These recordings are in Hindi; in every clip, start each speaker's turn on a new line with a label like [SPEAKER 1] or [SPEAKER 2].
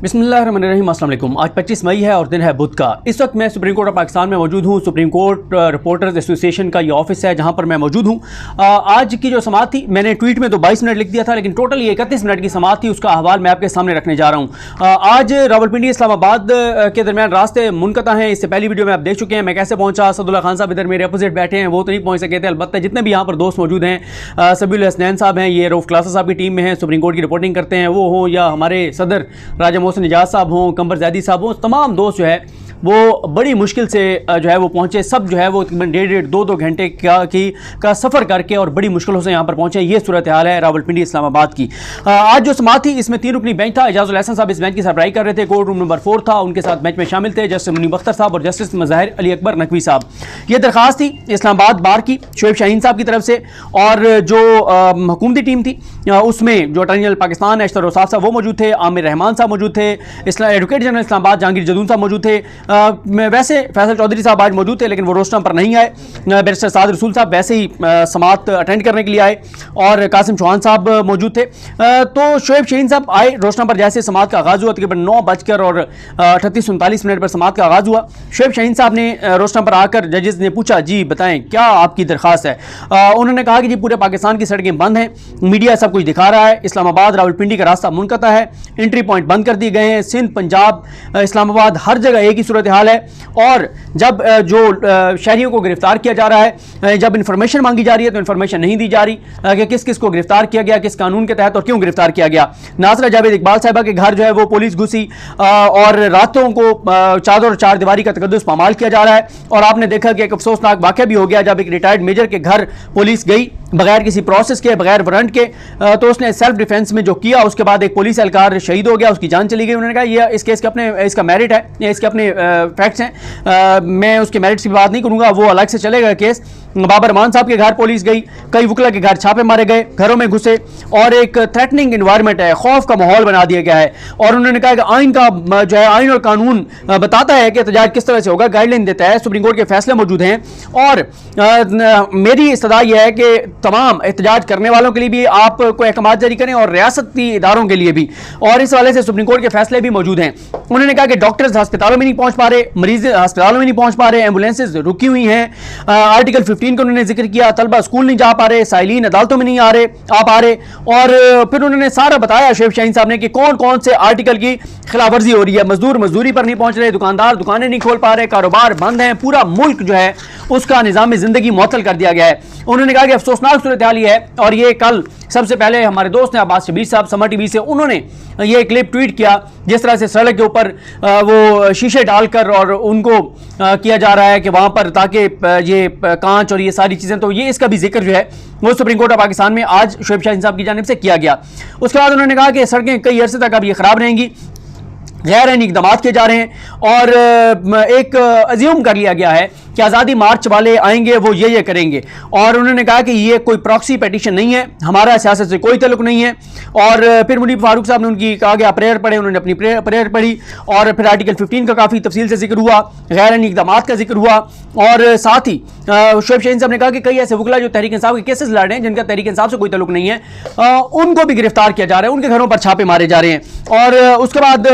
[SPEAKER 1] बिस्मिल्लाहिर्रहमानिर्रहीम। अस्सलाम वालेकुम। आज 25 मई है और दिन है बुध का। इस वक्त मैं सुप्रीम कोर्ट ऑफ पाकिस्तान में मौजूद हूँ। सुप्रीम कोर्ट रिपोर्टर्स एसोसिएशन का ये ऑफिस है जहाँ पर मैं मौजूद हूँ। आज की जो समाअत थी, मैंने ट्वीट में तो 22 मिनट लिख दिया था, लेकिन टोटल ये 31 मिनट की समाअत थी। उसका अहवाल मैं आपके सामने रखने जा रहा हूँ। आज रावलपिंडी इस्लामाबाद के दरमियान रास्ते मुनक़ता हैं। इससे पहली वीडियो में आप देख चुके हैं मैं कैसे पहुँचा। असदुल्ला खान साहब इधर मेरे अपोजिट बैठे हैं, वो तो नहीं पहुँच सके थे। अलबत्ता जितने भी यहाँ पर दोस्त मौजूद हैं, सबीउल हसनैन साहब हैं, ये रऊफ़ क्लासा साहब की टीम में हैं, सुप्रीम कोर्ट की रिपोर्टिंग करते हैं, वो हों या हमारे सदर राजा मोहसिन निजात साहब हों, कंबर ज़ैदी साहब हों, तमाम दोस्त जो है वो बड़ी मुश्किल से जो है वो पहुँचे। सब जो है वो तकरीबन 1.5-2 घंटे का सफ़र करके और बड़ी मुश्किलों से यहाँ पर पहुँचे। ये सूरत हाल है रावलपिंडी इस्लामाबाद की। आज जो समाअत थी इसमें 3 रुकनी बेंच था। एजाजुल एहसन साहब इस बेंच की सरबराही कर रहे थे। कोर्ट रूम नंबर 4 था, उनके साथ बेंच में शामिल थे जस्टिस मुनीब अख्तर साहब और जस्टिस मज़ाहिर अली अकबर नकवी साहब। ये दरख्वास्त थी इस्लामाबाद बार की शोएब शाहीन साहब की तरफ से, और जो हुकूमती टीम थी उसमें जो अटॉर्नी जनरल पाकिस्तान अशतर औसाफ साहब वो मौजूद थे, आमिर रहमान साहब मौजूद थे, एडवोकेट जनरल इस्लामाबाद जहांगीर जदून साहब मौजूद थे। वैसे फैसल चौधरी साहब आज मौजूद थे लेकिन वो रोस्टर पर नहीं आए। बैरिस्टर साद रसूल साहब वैसे ही समाअत अटेंड करने के लिए आए और कासिम चौहान साहब मौजूद थे। तो शोएब शाहीन साहब आए रोस्टर पर। जैसे समाअत का आगाज़ हुआ तकरीबन 9:38-39 पर समाअत का आगाज़ हुआ। शोएब शाहीन साहब ने रोस्टर पर आकर जजेस ने पूछा, जी बताएं क्या आपकी दरख्वास्त है। उन्होंने कहा कि जी पूरे पाकिस्तान की सड़कें बंद हैं, मीडिया सब कुछ दिखा रहा है, इस्लामाबाद रावलपिंडी का रास्ता मुनक़ता है, एंट्री पॉइंट बंद कर दिए गए हैं, सिंध पंजाब इस्लामाबाद हर जगह एक ही सूरत हाल है। और जब जो शहरियों को गिरफ्तार किया जा रहा है, जब इन्फॉर्मेशन मांगी जा रही है तो इन्फॉर्मेशन नहीं दी जा रही कि किस किस को गिरफ्तार किया गया, किस कानून के तहत और क्यों गिरफ्तार किया गया। नाज़रा जावेद इकबाल साहिबा के घर जो है वो पुलिस घुसी और रातों को चादर और चार दीवारी का तकद्दुस पामाल किया जा रहा है। और आपने देखा कि एक अफसोसनाक वाक़या भी हो गया जब एक रिटायर्ड मेजर के घर पुलिस गई बगैर किसी प्रोसेस के, बगैर वारंट के, तो उसने सेल्फ डिफेंस में जो किया उसके बाद एक पुलिस एहलकार शहीद हो गया, उसकी जान चली गई। उन्होंने कहा ये इस केस के अपने इसका मेरिट है, ये इसके अपने फैक्ट्स हैं, मैं उसके मेरिट्स की बात नहीं करूंगा, वो अलग से चलेगा केस। बाबर मान साहब के घर पुलिस गई, कई वकला के घर छापे मारे गए, घरों में घुसे और एक थ्रेटनिंग एनवायरनमेंट है, खौफ का माहौल बना दिया गया है। और उन्होंने कहा कि आइन का जो है आइन और कानून बताता है कि एहतजाज किस तरह से होगा, गाइडलाइन देता है, सुप्रीम कोर्ट के फैसले मौजूद हैं। और मेरी इस्तदा यह है कि तमाम एहतजाज करने वालों के लिए भी आप कोई अहकाम जारी करें और रियासती इदारों के लिए भी, और इस वाले से सुप्रीम कोर्ट के फैसले भी मौजूद हैं। उन्होंने कहा कि डॉक्टर्स अस्पतालों में नहीं पहुंच पा रहे, मरीज अस्पतालों में नहीं पहुंच पा रहे, एम्बुलेंसेज रुकी हुई हैं, आर्टिकल 15 का उन्होंने जिक्र किया, तलबा स्कूल नहीं जा पा रहे, साइलिन अदालतों में नहीं आ पा रहे। और फिर उन्होंने सारा बताया शोएब शाहीन साहब ने कि कौन कौन से आर्टिकल की खिलाफवर्जी हो रही है। मजदूर मजदूरी पर नहीं पहुंच रहे, दुकानदार दुकानें नहीं खोल पा रहे, कारोबार बंद हैं, पूरा मुल्क जो है उसका निज़ाम जिंदगी मुअत्तल कर दिया गया है। उन्होंने कहा कि अफसोसनाक सूरत हाल है। और ये कल सबसे पहले हमारे दोस्त ने अब्बास शबीर साहब समर टीवी से उन्होंने ये क्लिप ट्वीट किया जिस तरह से सड़क के ऊपर वो शीशे डालकर और उनको किया जा रहा है कि वहाँ पर ताकि ये कांच और ये सारी चीज़ें, तो ये इसका भी जिक्र जो है वो सुप्रीम कोर्ट ऑफ पाकिस्तान में आज शोएब शाहीन साहब की जानिब से किया गया। उसके बाद उन्होंने कहा कि सड़कें कई अरसे तक अब ये ख़राब रहेंगी, गैर आईनी इक़दाम किए जा रहे हैं और एक अज्यूम कर लिया गया है कि आज़ादी मार्च वाले आएंगे वो ये करेंगे। और उन्होंने कहा कि ये कोई प्रॉक्सी पेटिशन नहीं है, हमारा सियासत से कोई तल्लुक नहीं है। और फिर मुनीब फारूक साहब ने उनकी कहा कि आप प्रेयर पढ़े, उन्होंने अपनी प्रेयर पढ़ी और फिर आर्टिकल 15 का काफ़ी तफसील से जिक्र हुआ, गैर आईनी इक़दाम का जिक्र हुआ। और साथ ही शोएब शाहीन साहब ने कहा कि कई ऐसे वकला जो तहरीक इंसाफ के केसेस लड़ रहे हैं जिनका तहरीक इंसाफ से कोई तल्लुक नहीं है, उनको भी गिरफ्तार किया जा रहा है, उनके घरों पर छापे मारे जा रहे हैं। और उसके बाद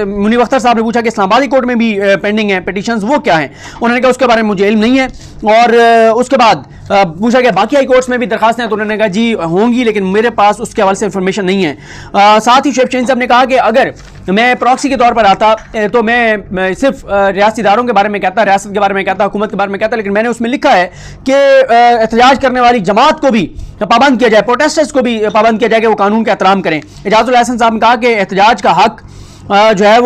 [SPEAKER 1] मुनीब अख्तर साहब ने पूछा कि इस्लामाबादी कोर्ट में भी पेंडिंग है पिटीशंस, वो क्या हैं। उन्होंने कहा उसके बारे में मुझे इल्म नहीं है। और उसके बाद पूछा गया बाकी हाई कोर्ट्स में भी दरखास्तें हैं, तो उन्होंने कहा जी होंगी लेकिन मेरे पास उसके हवाले से इंफॉर्मेशन नहीं है। साथ ही शोएब शाहीन साहब ने कहा कि अगर मैं प्रॉक्सी के तौर पर आता तो मैं सिर्फ रियासती इदारों के बारे में कहता, रियासत के बारे में कहता, हुकूमत के बारे में कहता, लेकिन मैंने उसमें लिखा है कि एहतजाज करने वाली जमात को भी पाबंद किया जाए, प्रोटेस्टर्स को भी पाबंद किया जाए कि वो कानून का एहतराम करें। एजाजुल एहसन साहब ने कहा कि एहतजाज का हक जो है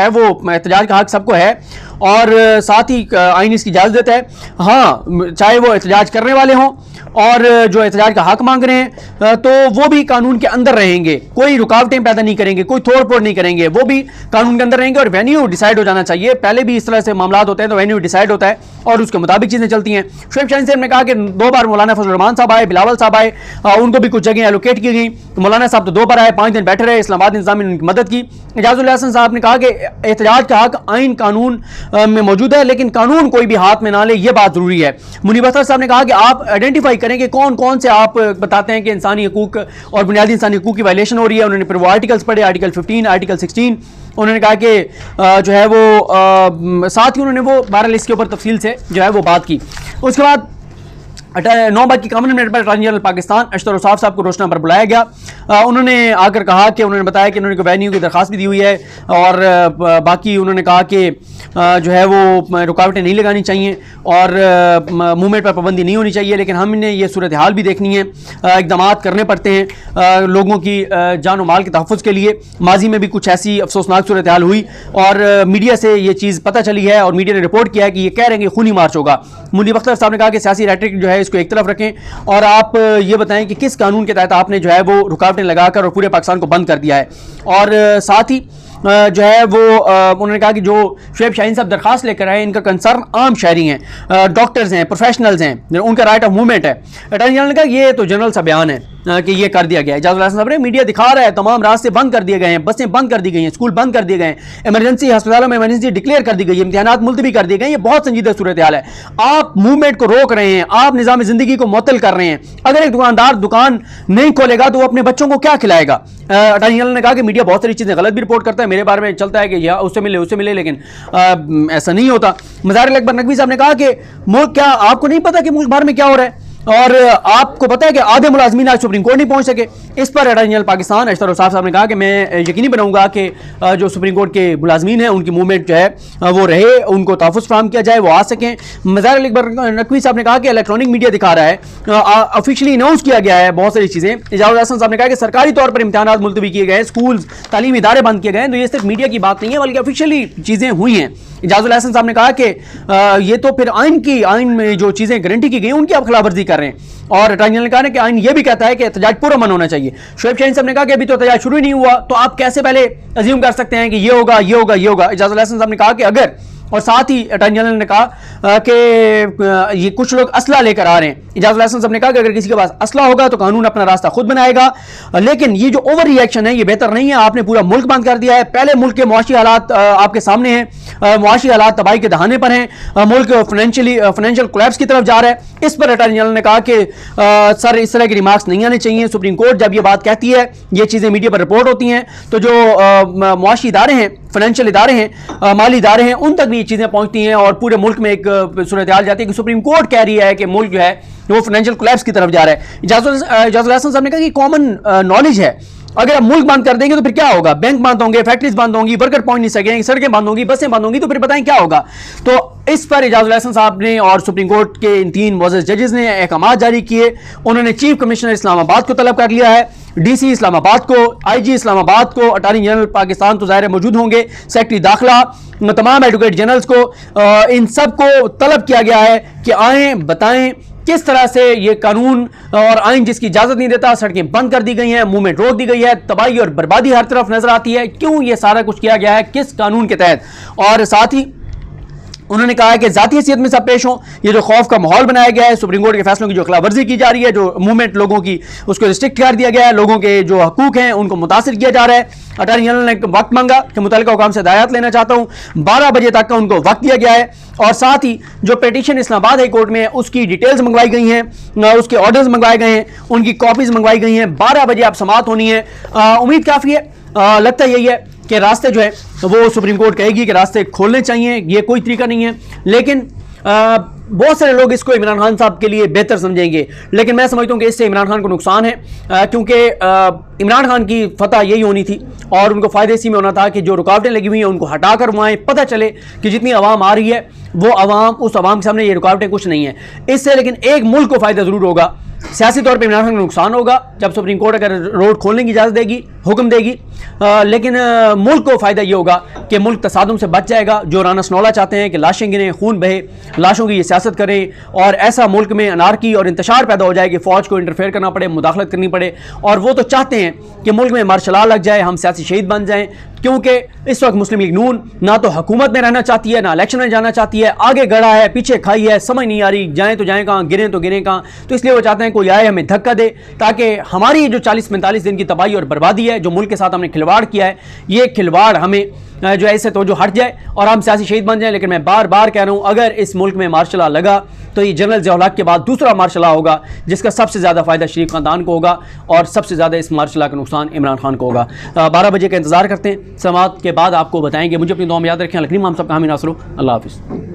[SPEAKER 1] वो एहतजाज का हक सबको है और साथ ही आइन इसकी इजाज़त देता है, हाँ चाहे वो एहतजाज करने वाले हों और जो एहतजाज का हक मांग रहे हैं तो वो भी कानून के अंदर रहेंगे, कोई रुकावटें पैदा नहीं करेंगे, कोई तोड़ फोड़ नहीं करेंगे, वो भी कानून के अंदर रहेंगे। और वेन्यू डिसाइड हो जाना चाहिए, पहले भी इस तरह से मामला होते हैं तो वेन्यू डिसाइड होता है और उसके मुताबिक चीज़ें चलती हैं। शोएब शाहीन साहब ने कहा कि 2 बार मौलाना फजल रहमान साहब आए, बिलावल साहब आए, उनको भी कुछ जगह एलोकेट की गई। मौलाना साहब तो 2 बार आए, 5 दिन बैठे रहे, इस्लामाबाद इंतजाम ने उनकी मदद की। एजाजुल एहसन साहब ने कहा कि एहतजाज का हक आइन कानून में मौजूद है, लेकिन कानून कोई भी हाथ में ना ले, यह बात जरूरी है। मुनीब अख्तर साहब ने कहा कि आप आइडेंटिफाई करें कि कौन कौन से आप बताते हैं कि इंसानी हकूक और बुनियादी इंसानी हकूक की वायलेशन हो रही है। उन्होंने फिर वो आर्टिकल्स पढ़े, आर्टिकल 15, आर्टिकल 16। उन्होंने कहा कि जो है वो साथ ही उन्होंने वो 12 लिस्ट के ऊपर तफसील से जो है वो बात की। उसके बाद 9 बज के 51 मिनट पर अटॉर्नी जनरल पाकिस्तान अशतर उसाफ साहब को रोशना पर बुलाया गया। उन्होंने आकर कहा कि उन्होंने बताया कि उन्होंने वेन्यू की दरख्वास्त भी दी हुई है और बाकी उन्होंने कहा कि जो है वो रुकावटें नहीं लगानी चाहिए और मूवमेंट पर पाबंदी नहीं होनी चाहिए, लेकिन हमने ये सूरत हाल भी देखनी है, इक़दाम करने पड़ते हैं लोगों की जान और माल के तहफ़्फ़ुज़ के लिए। माजी में भी कुछ ऐसी अफसोसनाक सूरत हाल हुई और मीडिया से ये चीज़ पता चली है और मीडिया ने रिपोर्ट किया है कि ये कह रहे हैं कि खूनी मार्च होगा। मुनीब अख्तर साहब ने कहा कि सियासी रेटरिक जो है इसको एक तरफ रखें और आप ये बताएं कि किस कानून के तहत आपने जो है वो रुकावटें लगाकर और पूरे पाकिस्तान को बंद कर दिया है। और साथ ही जो है वो उन्होंने कहा कि जो शुएब शाहीन साहब दरख्वास्त लेकर आए, इनका कंसर्न आम शहरी हैं, डॉक्टर्स हैं, प्रोफेशनल्स हैं, उनका राइट ऑफ मूवमेंट है। अटॉर्नी जनरल ने कहा ये तो जनरल सा बयान है कि ये कर दिया गया है। इजाजुल हसन साहब ने मीडिया दिखा रहा है, तमाम रास्ते बंद कर दिए गए हैं, बसें बंद कर दी गई हैं, स्कूल बंद कर दिए गए हैं, इमरजेंसी अस्पतालों में इमरजेंसी डिक्लेयर कर दी गई है, इम्तिहानात मुलतवी कर दिए गए हैं। ये बहुत संजीदा सूरत हाल है। आप मूवमेंट को रोक रहे हैं, आप निज़ाम ज़िंदगी को मुअत्तल कर रहे हैं। अगर एक दुकानदार दुकान नहीं खोलेगा तो वो अपने बच्चों को क्या खिलाएगा? अटॉर्नी जनरल ने कहा कि मीडिया बहुत सारी चीज़ें गलत भी रिपोर्ट करता है, मेरे बारे में चलता है कि या उससे मिले, लेकिन ऐसा नहीं होता। मज़ाहिर अकबर नकवी साहब ने कहा कि मुल्क क्या आपको नहीं पता कि मुल्क भर में क्या हो रहा है और आपको पता है कि आधे मुलाजमीन आज सुप्रीम कोर्ट नहीं पहुंच सके। इस पर अटॉर्नी जनरल पाकिस्तान अशतर उसाफ साहब ने कहा कि मैं यकीनी बनाऊंगा कि जो सुप्रीम कोर्ट के मुलाजमीन हैं उनकी मूवमेंट जो है वो रहे, उनको तहफ़्फ़ुज़ फराहम किया जाए, वो आ सकें। मज़ाहिर अकबर नकवी साहब ने कहा कि इलेक्ट्रॉनिक मीडिया दिखा रहा है, ऑफिशियली अनाउंस किया गया है बहुत सारी चीज़ें। इजाजुल हसन साहब ने कहा कि सरकारी तौर पर इम्तिहानात मुलतवी किए गए, स्कूल तालीमी इदारे बंद किए गए हैं, तो ये सिर्फ मीडिया की बात नहीं है बल्कि ऑफिशियली चीज़ें हुई हैं। इजाजुल हसन साहब ने कहा कि ये तो फिर आइन में जो चीज़ें गारंटी की गई उनकी आप खिलाफवर्जी कर रहे हैं। और अटॉर्नी जनरल ने कहा कि आइन ये भी कहता है कि एहतजाज पूरा मन होना चाहिए। शुएब शाहीन साहब ने कहा कि अभी तो एहतजाज शुरू ही नहीं हुआ, तो आप कैसे पहले अज्यूम कर सकते हैं कि ये होगा, ये होगा, ये होगा। इजाजुल हसन साहब ने कहा कि अगर, और साथ ही अटॉर्नी जनरल ने कहा कि ये कुछ लोग असला लेकर आ रहे हैं। इजाजुल हसन साहब ने कहा कि अगर किसी के पास असला होगा तो कानून अपना रास्ता खुद बनाएगा, लेकिन ये जो ओवर रिएक्शन है ये बेहतर नहीं है। आपने पूरा मुल्क बंद कर दिया है। पहले मुल्क के मुआशी हालात आपके सामने हैं, मुआशी हालात तबाही के दहाने पर हैं, मुल्क फाइनेंशियल कोलैप्स की तरफ जा रहा है। इस पर अटॉर्नी जनरल ने कहा कि सर इस तरह के रिमार्क्स नहीं आने चाहिए। सुप्रीम कोर्ट जब ये बात कहती है, ये चीज़ें मीडिया पर रिपोर्ट होती हैं, तो जो मुआशी इदारे हैं, फाइनेंशियल इदारे हैं, माली इदारे हैं, उन तक भी ये चीज़ें पहुंचती हैं और पूरे मुल्क में एक सूरत हाल जाती है कि सुप्रीम कोर्ट कह रही है कि मुल्क जो है वो फाइनेंशियल कोलैप्स की तरफ जा रहा है। इजाजुल हसन साहब ने कहा कि कॉमन नॉलेज है, अगर आप मुल्क बंद कर देंगे तो फिर क्या होगा? बैंक बंद होंगे, फैक्ट्रीज बंद होंगी, वर्कर पहुंच नहीं सकेंगे, सड़कें बंद होंगी, बसें बंद होंगी, तो फिर बताएं क्या होगा? तो इस पर इजाजुल हसन साहब ने और सुप्रीम कोर्ट के इन 3 मुअज़्ज़ज़ जजेस ने अहकाम जारी किए। उन्होंने चीफ कमिश्नर इस्लामाबाद को तलब कर लिया है, डीसी इस्लामाबाद को, आईजी इस्लामाबाद को, अटॉर्नी जनरल पाकिस्तान तो ज़ाहिर मौजूद होंगे, सेक्रेटरी दाखिला, तमाम एडवोकेट जनरल्स को, इन सब को तलब किया गया है कि आएँ बताएं किस तरह से ये कानून और आइन जिसकी इजाजत नहीं देता, सड़कें बंद कर दी गई हैं, मूवमेंट रोक दी गई है, तबाही और बर्बादी हर तरफ नजर आती है, क्यों ये सारा कुछ किया गया है, किस कानून के तहत? और साथ ही उन्होंने कहा है कि जाती हैसियत में सब पेश हों। ये जो खौफ का माहौल बनाया गया है, सुप्रीम कोर्ट के फैसलों की जो खिलाफवर्जी की जा रही है, जो मूवमेंट लोगों की उसको रिस्ट्रिक्ट कर दिया गया है, लोगों के जो हकूक हैं उनको मुतासिर किया जा रहा है। अटॉर्नी जनरल ने वक्त मांगा कि मुतल्लिका हुकाम से हिदायत लेना चाहता हूँ, 12 बजे तक का उनको वक्त दिया गया है। और साथ ही जो पिटीशन इस्लामाबाद हाई कोर्ट में है उसकी डिटेल्स मंगवाई गई हैं, उसके ऑर्डर्स मंगवाए गए हैं, उनकी कॉपीज मंगवाई गई हैं। 12 बजे आप समात होनी है। उम्मीद काफ़ी है, लगता यही है कि रास्ते जो है वो सुप्रीम कोर्ट कहेगी कि रास्ते खोलने चाहिए, ये कोई तरीका नहीं है। लेकिन बहुत सारे लोग इसको इमरान खान साहब के लिए बेहतर समझेंगे, लेकिन मैं समझता हूँ कि इससे इमरान खान को नुकसान है, क्योंकि इमरान खान की फतह यही होनी थी और उनको फ़ायदे इसी में होना था कि जो रुकावटें लगी हुई हैं उनको हटा कर वहाँ पता चले कि जितनी आवाम आ रही है वो आवाम, उस आवाम के सामने ये रुकावटें कुछ नहीं है इससे। लेकिन एक मुल्क को फ़ायदा ज़रूर होगा, सियासी तौर पर इमरान खान को नुकसान होगा जब सुप्रीम कोर्ट अगर रोड खोलने की इजाज़त देगी, हुक्म देगी, लेकिन मुल्क को फ़ायदा ये होगा कि मुल्क तसादुम से बच जाएगा। जो राना सनौला चाहते हैं कि लाशें गिरें, खून बहे, लाशों की ये सियासत करें और ऐसा मुल्क में अनारकी और इंतशार पैदा हो जाए कि फ़ौज को इंटरफेयर करना पड़े, मुदाखलत करनी पड़े, और वो तो चाहते हैं कि मुल्क में मार्शल लॉ लग जाए, हम सियासी शहीद बन जाएं, क्योंकि इस वक्त मुस्लिम लीग नून ना तो हुकूमत में रहना चाहती है, ना इलेक्शन में जाना चाहती है, आगे गड़ा है, पीछे खाई है, समझ नहीं आ रही जाएं तो जाएं कहाँ, गिरें तो गिरें कहाँ। तो इसलिए वो चाहते हैं कोई आए हमें धक्का दे, ताकि हमारी जो 40-45 दिन की तबाही और बर्बादी है है, जो मुल्क के साथ हमने खिलवाड़ किया है, ये खिलवाड़ हमें जो ऐसे तो जो हट जाए और हम सियासी शहीद बन जाएं। लेकिन मैं बार बार कह रहा हूँ, अगर इस मुल्क में मार्शल लॉ लगा तो ये जनरल ज़िया उल हक के बाद दूसरा मार्शल लॉ होगा, जिसका सबसे ज़्यादा फ़ायदा शरीफ ख़ानदान को होगा और सबसे ज़्यादा इस मार्शल लॉ का नुकसान इमरान खान को होगा। 12 बजे का इंतज़ार करते हैं, समाअत के बाद आपको बताएंगे। मुझे अपनी दुआ में याद रखें। अलकरीम हम सब का हामी नासरो। अल्लाह हाफ़िज़।